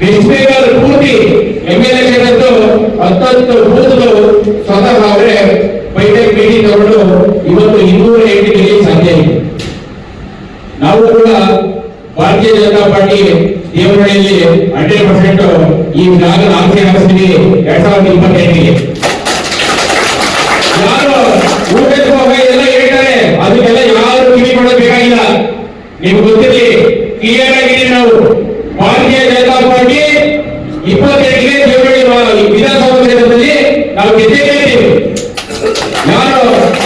West Bengal ಪೂರ್ತಿ MLA ಕ್ಷೇತ್ರದ್ದು 10 ಬೂತ್ಗಳು ಸ್ವತಃ ಅವರೇ ಬೈಟೆಕ್ ಮೀಟಿಂಗ್ ತಗೊಂಡು ಇವತ್ತು 208 ಗೆ ಸಾಧ್ಯ ಇದೆ. ನಾವು ಕೂಡ ಭಾರತೀಯ ಜನತಾ ಪಾರ್ಟಿ ದೇವರಹಳ್ಳಿಯಲ್ಲಿ 100% ಈ ಜಾಗ ಆಸೆ ಹಾಕಿಸ್ತೀವಿ 2028ಗೆ. ಯಾರು ಊಟಕ್ಕೆ ಹೋಗಿ ಎಲ್ಲ ಹೇಳ್ತಾರೆ, ಅದಕ್ಕೆಲ್ಲ ಯಾರು ಕಿವಿ ಕೊಡಬೇಕಾಗಿಲ್ಲ. ನಿಮ್ಗೆ ಗೊತ್ತಿರಲಿ, ಕ್ಲಿಯರ್ ಆಗಿದೆ. ನಾವು ಭಾರತೀಯ ಜನತಾ ಪಾರ್ಟಿ 28ಗೆ ದೇವರಹಳ್ಳಿ ವಿಧಾನಸಭಾ ಕ್ಷೇತ್ರದಲ್ಲಿ ನಾವು ಗೆದ್ದಿದ್ದೇವೆ. ಯಾರು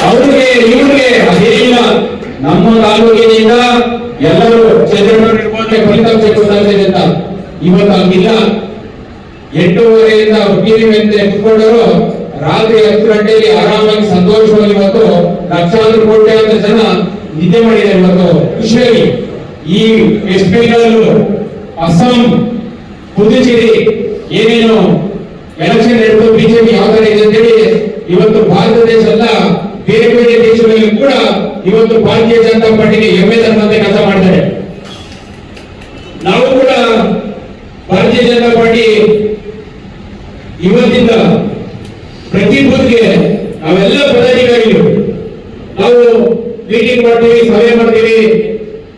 ಅವ್ರಿಗೆ ಇವ್ರಿಗೆ ಅದೇನಿಲ್ಲ. ನಮ್ಮ ತಾಲೂಕಿನಿಂದ ಎಲ್ಲರೂ ಚಂದ್ರಮೌಳಿ ಫಲಿತಾಂಶ ಗೊತ್ತಾಗ್ತದೆ ಅಂತ ಇವತ್ತು ಹಂಗಿಲ್ಲ. 8:30ರಿಂದ ಟಿವಿ ಮೇಲೆ ಕುತ್ಕೊಂಡವರು ರಾತ್ರಿ 10 ಗಂಟೆಯಲ್ಲಿ ಆರಾಮಾಗಿ ಸಂತೋಷವಾಗಿ ಇವತ್ತು ಲಕ್ಷಾಂತರ ಕೋಟ್ಯಾಂತರ ಜನ ನಿದ್ದೆ ಮಾಡಿದ್ದಾರೆ. ಇವತ್ತು ಖುಷಿಯಾಗಿ ಈ ವೆಸ್ಟ್ ಬೆಂಗಾಲ್, ಅಸ್ಸಾಂ, ಪುದುಚೇರಿ ಏನೇನು ಎಲೆಕ್ಷನ್ ನಡೆದು ಬಿಜೆಪಿ ಯಾವ ತರ ಇದೆ ಅಂತೇಳಿ ಇವತ್ತು ಭಾರತ ದೇಶ ಅಲ್ಲ, ಬೇರೆ ಬೇರೆ ದೇಶಗಳಲ್ಲಿ ಕೂಡ ಇವತ್ತು ಭಾರತೀಯ ಜನತಾ ಪಾರ್ಟಿಗೆ ಹೆಮ್ಮೆ ತರುವಂತೆ ಕೆಲಸ ಮಾಡ್ತಾರೆ. ನಾವು ಕೂಡ ಭಾರತೀಯ ಜನತಾ ಪಾರ್ಟಿ ಇವತ್ತಿಂದ ಪ್ರತಿ ಬೂತ್ಗೆ ನಾವೆಲ್ಲ ಪದಾಧಿಕಾರಿಗಳು ನಾವು ಮೀಟಿಂಗ್ ಮಾಡ್ತೀವಿ, ಸಭೆ ಮಾಡ್ತೀವಿ.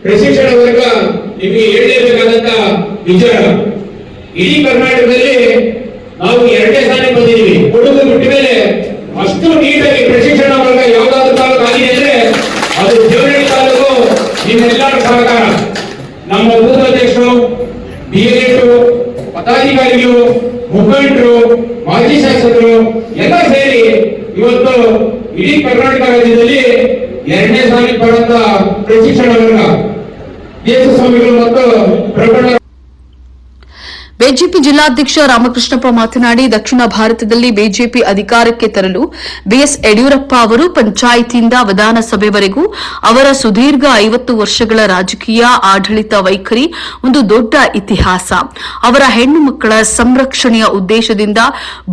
ಪ್ರಶಿಕ್ಷಣ ವರ್ಗ ನಿಮಗೆ ಹೇಳಲೇಬೇಕಾದಂತ ವಿಚಾರ, ಇಡೀ ಕರ್ನಾಟಕದಲ್ಲಿ ನಾವು 2ನೇ ಸ್ಥಾನಕ್ಕೆ ಬಂದಿದ್ದೀವಿ. ಕೊಡಗು ಬಿಟ್ಟ ಮೇಲೆ ಅಷ್ಟು ನೀಟಾಗಿ ಪ್ರಶಿಕ್ಷಣ ವರ್ಗ ಯಾವ್ದಾದ್ರು ತಾಲೂಕು ಆಗಿದೆ ಅಂದ್ರೆ ಅದು ದೇವರಹಳ್ಳಿ ತಾಲೂಕು. ನಿಮ್ಮೆಲ್ಲರ ಸಹಕಾರ, ನಮ್ಮ ಬೂತ್ ಅಧ್ಯಕ್ಷರು, BLA, ಪದಾಧಿಕಾರಿಗಳು, ಮುಖಂಡರು, ಮಾಜಿ ಶಾಸಕರು ಎಲ್ಲ ಸೇರಿ ಇವತ್ತು ಇಡೀ ಕರ್ನಾಟಕ ರಾಜ್ಯದಲ್ಲಿ 2ನೇ ಸ್ಥಾನಕ್ಕೆ ಬರುವಂತ ಪ್ರಶಿಕ್ಷಣ ವರ್ಗ ದೇಶಸ್ವಾಮಿಗಳು ಮತ್ತು ಪ್ರಕರಣ. ಬಿಜೆಪಿ ಜಿಲ್ಲಾಧ್ಯಕ್ಷ ರಾಮಕೃಷ್ಣಪ್ಪ ಮಾತನಾಡಿ, ದಕ್ಷಿಣ ಭಾರತದಲ್ಲಿ ಬಿಜೆಪಿ ಅಧಿಕಾರಕ್ಕೆ ತರಲು ಬಿಎಸ್ ಯಡಿಯೂರಪ್ಪ ಅವರು ಪಂಚಾಯಿತಿಯಿಂದ ವಿಧಾನಸಭೆವರೆಗೂ ಅವರ ಸುದೀರ್ಘ 50 ವರ್ಷಗಳ ರಾಜಕೀಯ ಆಡಳಿತ ವೈಖರಿ ಒಂದು ದೊಡ್ಡ ಇತಿಹಾಸ. ಅವರ ಹೆಣ್ಣು ಮಕ್ಕಳ ಸಂರಕ್ಷಣೆಯ ಉದ್ದೇಶದಿಂದ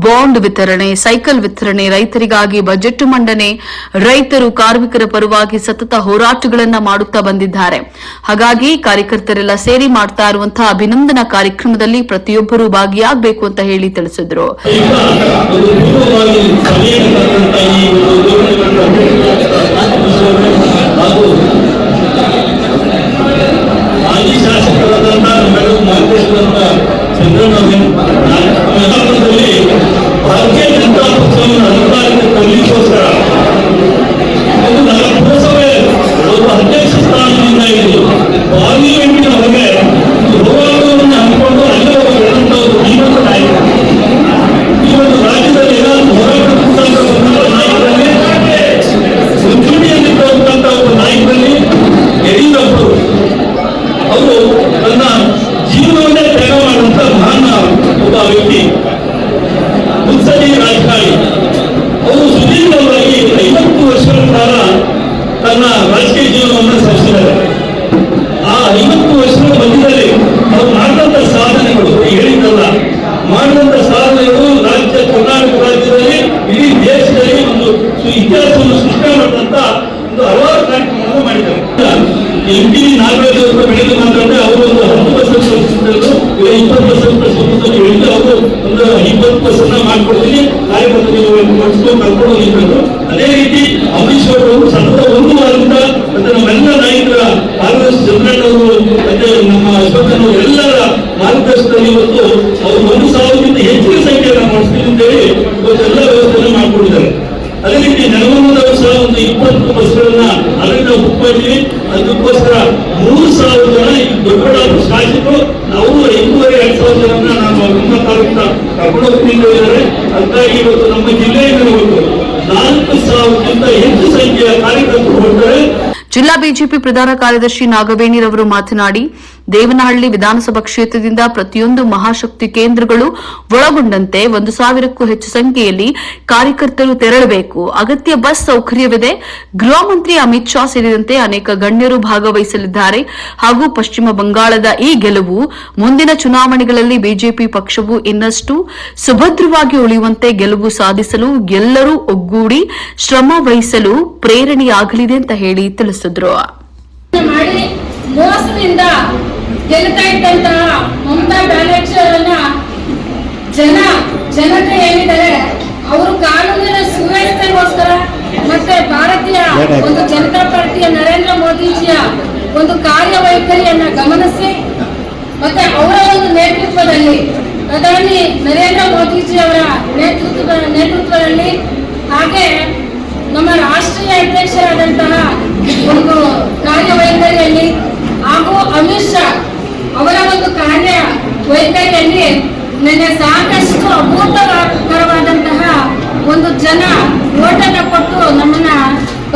ಬಾಂಡ್ ವಿತರಣೆ, ಸೈಕಲ್ ವಿತರಣೆ, ರೈತರಿಗಾಗಿ ಬಜೆಟ್ ಮಂಡನೆ, ರೈತರು ಕಾರ್ಮಿಕರ ಪರವಾಗಿ ಸತತ ಹೋರಾಟಗಳನ್ನು ಮಾಡುತ್ತಾ ಬಂದಿದ್ದಾರೆ. ಹಾಗಾಗಿ ಕಾರ್ಯಕರ್ತರೆಲ್ಲ ಸೇರಿ ಮಾಡ್ತಾ ಇರುವಂತಹ ಅಭಿನಂದನಾ ಕಾರ್ಯಕ್ರಮದಲ್ಲಿ ಪ್ರತಿಯೊಬ್ಬರು ಭಾಗಿಯಾಗಬೇಕು ಅಂತ ಹೇಳಿ ತಿಳಿಸಿದ್ರು. ಮಾಜಿ ಶಾಸಕರಾದಂತಹ ಭಾರತೀಯ ಜನತಾ ಪಕ್ಷವನ್ನು ಅಧಿಕಾರಕ್ಕೆ ತರಲಿಕ್ಕೋಸ್ಕರ ಪುರಸಭೆ ಒಂದು ಅಧ್ಯಕ್ಷ ಸ್ಥಾನದಿಂದ ಹಿಡಿದು ಪಾರ್ಲಿಮೆಂಟಿನ ಹೊರಗೆ ಹೋರಾಟವನ್ನು ಹಮ್ಮಿಕೊಂಡು ಅಲ್ಲೇ ಬೆಳೆದಂತಹ ಶ್ರೀಮಂತ ನಾಯಕರು. ಈ ಒಂದು ರಾಜ್ಯದಲ್ಲಿ ಏನಾದರೂ ಹೋರಾಟ ನಾಯಕರಲ್ಲಿ ಮುಂಚೂಣಿಯಲ್ಲಿ ಬರುವಂತಹ ಒಬ್ಬ ನಾಯಕರಲ್ಲಿ ಯಡಿಯೂರಪ್ಪರು. ಅವರು ತನ್ನ ಜೀವನವನ್ನೇ ತ್ಯಾಗ ಮಾಡುವಂತ ಮಹಾನ್ ಒಬ್ಬ ವ್ಯಕ್ತಿ, ಮುತ್ಸದಿ ರಾಜಕಾರಣಿ. ಅವರು ಸುದೀರ್ಘವಾಗಿ 50 ವರ್ಷಗಳ ಕಾಲ ತನ್ನ ರಾಜಕೀಯ ಜೀವನವನ್ನು ಸಲ್ಲಿಸಿದ್ದಾರೆ. ಆ 50 ವರ್ಷಗಳ ಮಧ್ಯದಲ್ಲಿ ಅವರು ಮಾಡಿದಂತ ಸಾಧನೆಗಳು ಹೇಳಿದ್ದಲ್ಲ, ಮಾಡಿದಂತ ಸಾಧನೆಗಳು ರಾಜ್ಯ ಕರ್ನಾಟಕ ರಾಜ್ಯದಲ್ಲಿ ಇಡೀ ದೇಶದಲ್ಲಿ ಒಂದು ಇತಿಹಾಸವನ್ನು ಸೃಷ್ಟಿ ಮಾಡಿದಂತ ಒಂದು ಹಲವಾರು ಕಾರ್ಯಕ್ರಮಗಳನ್ನು ಮಾಡಿದ್ದಾರೆ. MP ನಾಗರಾಜ್ ಅವರು ಬೆಳೆದು ಮಾತಾಡಿದ್ರೆ ಅವರು ಒಂದು 10% ಸಬ್ಸಿಡಿಗಳು 20% ಸಬ್ಸಿಡಿ ಹೇಳಿದ್ದು ಅವರು ಒಂದು 20% ಮಾಡ್ಕೊಡ್ತೀನಿ ಕಾರ್ಯಕರ್ತರಿಗೆ ಕರ್ಕೊಂಡು ಹೋಗಿದ್ರು. ಅದೇ ರೀತಿ ಅಂಬರೀಶ್ ಅವರು ಸತತ 1 ವಾರದಿಂದ ಮತ್ತೆ ನಮ್ಮೆಲ್ಲ ನಾಯಕರ ಆರ್ಎಸ್ ಚಂದ್ರಣ್ಣವರು ಮತ್ತೆ ನಮ್ಮ ಅಶ್ವಥನ್ ಎಲ್ಲರ ಮಾರ್ಗದರ್ಶನದಲ್ಲಿ ಇವತ್ತು ಅವರು 1,000ಕ್ಕಿಂತ ಹೆಚ್ಚಿನ ಸಂಖ್ಯೆಯನ್ನು ಮಾಡಿಸ್ತೀವಿ ಅಂತೇಳಿ ಇವತ್ತೆಲ್ಲ ವ್ಯವಸ್ಥೆಯನ್ನು ಮಾಡಿಕೊಂಡಿದ್ದಾರೆ. ಅದೇ ರೀತಿ ನೆಲಮಂಗಲದವರು ಸಹ ಒಂದು 20 ಬಸ್ಗಳನ್ನ ಅದಕ್ಕೆ ನಾವು ಬುಕ್ ಮಾಡಿದ್ವಿ. ಅದಕ್ಕೋಸ್ಕರ 3,000 ಜನ ದೊಡ್ಡ ಶಾಸಕರು ನಾವು 5,500 ಜನರನ್ನ ನಾವು ನಮ್ಮ ತಾಲೂಕಿನ ಕರ್ಕೊಂಡು ಹೋಗ್ತಿದ್ದು ಇದ್ದಾರೆ. ಹಾಗಾಗಿ ಇವತ್ತು ನಮ್ಮ ಜಿಲ್ಲೆಯಲ್ಲಿ 4,000ಕ್ಕಿಂತ ಹೆಚ್ಚು ಸಂಖ್ಯೆಯ ಕಾರ್ಯಕರ್ತರು ಹೋಗ್ತಾರೆ. ಜಿಲ್ಲಾ ಬಿಜೆಪಿ ಪ್ರಧಾನ ಕಾರ್ಯದರ್ಶಿ ನಾಗವೇಣಿರವರು ಮಾತನಾಡಿ, ದೇವನಹಳ್ಳಿ ವಿಧಾನಸಭಾ ಕ್ಷೇತ್ರದಿಂದ ಪ್ರತಿಯೊಂದು ಮಹಾಶಕ್ತಿ ಕೇಂದ್ರಗಳು ಒಳಗೊಂಡಂತೆ 1,000ಕ್ಕೂ ಹೆಚ್ಚು ಸಂಖ್ಯೆಯಲ್ಲಿ ಕಾರ್ಯಕರ್ತರು ತೆರಳಬೇಕು. ಅಗತ್ಯ ಬಸ್ ಸೌಕರ್ಯವಿದೆ. ಗೃಹ ಮಂತ್ರಿ ಅಮಿತ್ ಶಾ ಸೇರಿದಂತೆ ಅನೇಕ ಗಣ್ಯರು ಭಾಗವಹಿಸಲಿದ್ದಾರೆ. ಹಾಗೂ ಪಶ್ಚಿಮ ಬಂಗಾಳದ ಈ ಗೆಲುವು ಮುಂದಿನ ಚುನಾವಣೆಗಳಲ್ಲಿ ಬಿಜೆಪಿ ಪಕ್ಷವು ಇನ್ನಷ್ಟು ಸುಭದ್ರವಾಗಿ ಉಳಿಯುವಂತೆ ಗೆಲುವು ಸಾಧಿಸಲು ಎಲ್ಲರೂ ಒಗ್ಗೂಡಿ ಶ್ರಮ ವಹಿಸಲು ಪ್ರೇರಣೆಯಾಗಲಿದೆ ಅಂತ ಹೇಳಿ ತಿಳಿಸಿದ್ರು. ಮೋಸದಿಂದ ಗೆಲ್ತಾ ಇದ್ದಂತಹ ಮಮತಾ ಬ್ಯಾನರ್ಜಿ ಪ್ರಧಾನಿ ನರೇಂದ್ರ ಮೋದಿಜಿ ಅವರ ನೇತೃತ್ವದಲ್ಲಿ ಹಾಗೆ ನಮ್ಮ ರಾಷ್ಟ್ರೀಯ ಅಧ್ಯಕ್ಷರಾದಂತಹ ಒಂದು ಕಾರ್ಯವೈಖರಿಯಲ್ಲಿ ಹಾಗೂ ಅಮಿತ್ ಶಾ ಅವರ ಒಂದು ಕಾರ್ಯವೈಖರಿಯಲ್ಲಿ ನನಗೆ ಸಾಕಷ್ಟು ಅಭೂತಕರವಾದಂತಹ ಒಂದು ಜನ ಓಟನ್ನ ಕೊಟ್ಟು ನಮ್ಮನ್ನ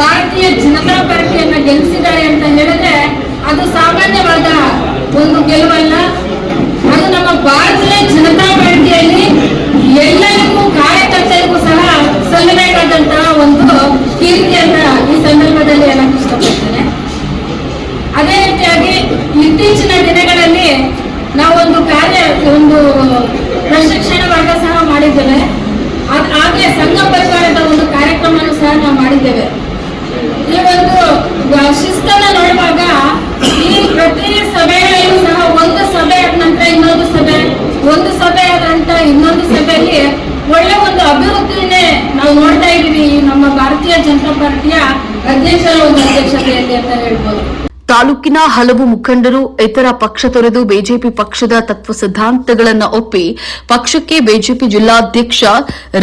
ಭಾರತೀಯ ಜನತಾ ಪಾರ್ಟಿಯನ್ನ ಗೆಲ್ಲಿಸಿದ್ದಾರೆ ಅಂತ ಹೇಳಿದ್ರೆ ಅದು ಸಾಮಾನ್ಯವಾದ ಒಂದು ಗೆಲುವಲ್ಲ. ಅದು ನಮ್ಮ ಭಾರತೀಯ ಜನತಾ ಪಾರ್ಟಿಯಲ್ಲಿ ಎಲ್ಲರಿಗೂ ಕಾರ್ಯಕರ್ತರಿಗೂ ಸಹ ಸಲ್ಲಬೇಕಾದಂತಹ ಒಂದು ಕೀರ್ತಿಯನ್ನ ಈ ಸಂದರ್ಭದಲ್ಲಿ ಹೇಳಕ್ ಇಷ್ಟಪಡ್ತೇನೆ. ಅದೇ ರೀತಿಯಾಗಿ ಇತ್ತೀಚಿನ ದಿನಗಳಲ್ಲಿ ನಾವೊಂದು ಒಂದು ಪ್ರಶಿಕ್ಷಣ ವರ್ಗ ಸಹ ಮಾಡಿದ್ದೇವೆ. ಹಾಗೆ ಸಂಘ ಪರಿವಾರದ ಒಂದು ಕಾರ್ಯಕ್ರಮವನ್ನು ಸಹ ನಾವು ಮಾಡಿದ್ದೇವೆ. ಈ ಒಂದು ಶಿಸ್ತನ್ನ ನೋಡುವಾಗ ಈ ಪ್ರತಿ ಸಭೆಗಳಲ್ಲೂ ಸಹ ಒಂದು ಸಭೆ ಆದ ನಂತರ ಇನ್ನೊಂದು ಸಭೆ, ಒಂದು ಸಭೆ ಆದ ನಂತರ ಇನ್ನೊಂದು ಸಭೆಯಲ್ಲಿ ಒಳ್ಳೆ ಒಂದು ಅಭಿವೃದ್ಧಿನೇ ನಾವು ನೋಡ್ತಾ ಇದೀವಿ ಈ ನಮ್ಮ ಭಾರತೀಯ ಜನತಾ ಪಾರ್ಟಿಯ ಅಧ್ಯಕ್ಷರ ಒಂದು ಅಧ್ಯಕ್ಷತೆಯಲ್ಲಿ ಅಂತ ಹೇಳ್ಬೋದು. ತಾಲೂಕಿನ ಹಲವು ಮುಖಂಡರು ಇತರ ಪಕ್ಷ ತೊರೆದು ಬಿಜೆಪಿ ಪಕ್ಷದ ತತ್ವ ಸಿದ್ಧಾಂತಗಳನ್ನು ಒಪ್ಪಿ ಪಕ್ಷಕ್ಕೆ ಬಿಜೆಪಿ ಜಿಲ್ಲಾಧ್ಯಕ್ಷ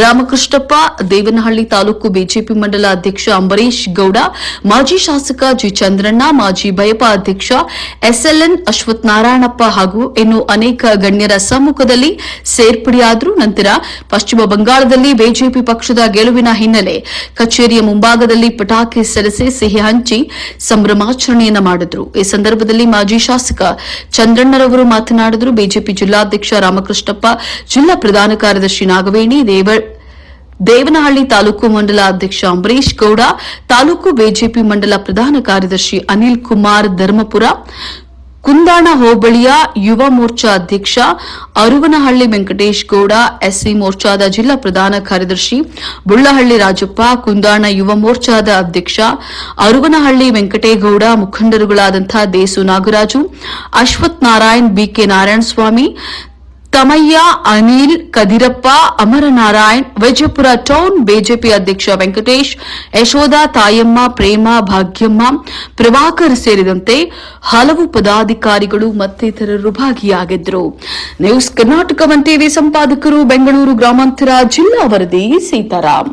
ರಾಮಕೃಷ್ಣಪ್ಪ, ದೇವನಹಳ್ಳಿ ತಾಲೂಕು ಬಿಜೆಪಿ ಮಂಡಲ ಅಧ್ಯಕ್ಷ ಅಂಬರೀಶ್ ಗೌಡ, ಮಾಜಿ ಶಾಸಕ ಜಿ ಚಂದ್ರಣ್ಣ, ಮಾಜಿ ಬಯಪ ಅಧ್ಯಕ್ಷ ಎಸ್ಎಲ್ಎನ್ ಅಶ್ವಥ್ ನಾರಾಯಣಪ್ಪ ಹಾಗೂ ಇನ್ನು ಅನೇಕ ಗಣ್ಯರ ಸಮ್ಮುಖದಲ್ಲಿ ಸೇರ್ಪಡೆಯಾದರು. ನಂತರ ಪಶ್ಚಿಮ ಬಂಗಾಳದಲ್ಲಿ ಬಿಜೆಪಿ ಪಕ್ಷದ ಗೆಲುವಿನ ಹಿನ್ನೆಲೆ ಕಚೇರಿಯ ಮುಂಭಾಗದಲ್ಲಿ ಪಟಾಕಿ ಸಿಡಿಸಿ ಸಿಹಿ ಹಂಚಿ ಸಂಭ್ರಮಾಚರಣೆಯನ್ನು ಮಾಡಿದರು. ಈ ಸಂದರ್ಭದಲ್ಲಿ ಮಾಜಿ ಶಾಸಕ ಚಂದ್ರಣ್ಣರವರು ಮಾತನಾಡಿದರು. ಬಿಜೆಪಿ ಜಿಲ್ಲಾಧ್ಯಕ್ಷ ರಾಮಕೃಷ್ಣಪ್ಪ, ಜಿಲ್ಲಾ ಪ್ರಧಾನ ಕಾರ್ಯದರ್ಶಿ ನಾಗವೇಣಿ, ದೇವನಹಳ್ಳಿ ತಾಲೂಕು ಮಂಡಲ ಅಧ್ಯಕ್ಷ ಅಂಬರೀಶ್ ಗೌಡ, ತಾಲೂಕು ಬಿಜೆಪಿ ಮಂಡಲ ಪ್ರಧಾನ ಕಾರ್ಯದರ್ಶಿ ಅನಿಲ್ ಕುಮಾರ್ ಧರ್ಮಪುರ, ಕುಂದಾಣ ಹೋಬಳಿಯ ಯುವ ಮೋರ್ಚಾ ಅಧ್ಯಕ್ಷ ಅರುವನಹಳ್ಳಿ ವೆಂಕಟೇಶ್ ಗೌಡ, ಎಸ್ಸಿ ಮೋರ್ಚಾದ ಜಿಲ್ಲಾ ಪ್ರಧಾನ ಕಾರ್ಯದರ್ಶಿ ಬುಳ್ಳಹಳ್ಳಿ ರಾಜಪ್ಪ, ಕುಂದಾಣ ಯುವ ಮೋರ್ಚಾದ ಅಧ್ಯಕ್ಷ ಅರುವನಹಳ್ಳಿ ವೆಂಕಟೇಗೌಡ, ಮುಖಂಡರುಗಳಾದಂತಹ Desu Nagaraju, Ashwath Narayan, BK Narayanaswamy, Tamayya, Anil, Kadirappa, Amaranarayan, Vijayapura town BJP ಅಧ್ಯಕ್ಷ ವೆಂಕಟೇಶ್, ಯಶೋಧ, ತಾಯಮ್ಮ, ಪ್ರೇಮ, ಭಾಗ್ಯಮ್ಮ, ಪ್ರಭಾಕರ್ ಸೇರಿದಂತೆ ಹಲವು ಪದಾಧಿಕಾರಿಗಳು ಮತ್ತಿತರರು ಭಾಗಿಯಾಗಿದ್ದರು. ನ್ಯೂಸ್ ಕರ್ನಾಟಕ ಟಿವಿ ಸಂಪಾದಕರು, ಬೆಂಗಳೂರು ಗ್ರಾಮಾಂತರ ಜಿಲ್ಲಾ ವರದಿ ಸೀತಾರಾಮ್.